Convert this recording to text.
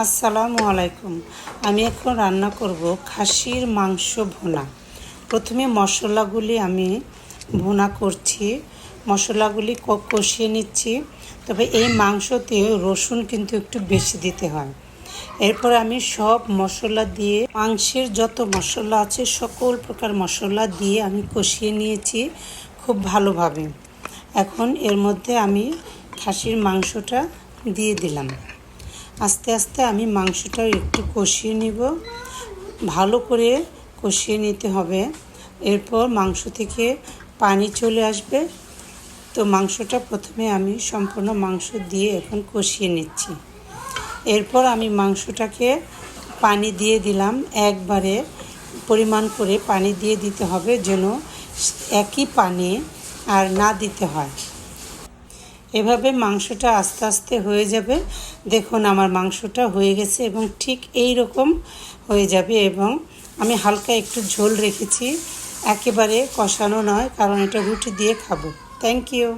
আসসালামু আলাইকুম। আমি এখন রান্না করব খাসির মাংস ভুনা। প্রথমে মশলাগুলি আমি ভুনা করছি, মশলাগুলি কষিয়ে নিচ্ছি। তবে এই মাংসতে রসুন কিন্তু একটু বেশি দিতে হয়। এরপর আমি সব মশলা দিয়ে, মাংসের যত মশলা আছে সকল প্রকার মশলা দিয়ে আমি কষিয়ে নিয়েছি খুব ভালোভাবে। এখন এর মধ্যে আমি খাসির মাংসটা দিয়ে দিলাম। আস্তে আস্তে আমি মাংসটাও একটু কষিয়ে নিব, ভালো করে কষিয়ে নিতে হবে। এরপর মাংস থেকে পানি চলে আসবে। তো মাংসটা প্রথমে আমি সম্পূর্ণ মাংস দিয়ে এখন কষিয়ে নিচ্ছি। এরপর আমি মাংসটাকে পানি দিয়ে দিলাম, একবারে পরিমাণ করে পানি দিয়ে দিতে হবে, যেন একই পানি আর না দিতে হয়। এভাবে মাংসটা আস্তে আস্তে হয়ে যাবে। দেখুন আমার মাংসটা হয়ে গেছে এবং ঠিক এই রকম হয়ে যাবে। এবং আমি হালকা একটু ঝোল রেখেছি, একেবারে কষানো নয়, কারণ এটা রুটি দিয়ে খাবো। Thank you.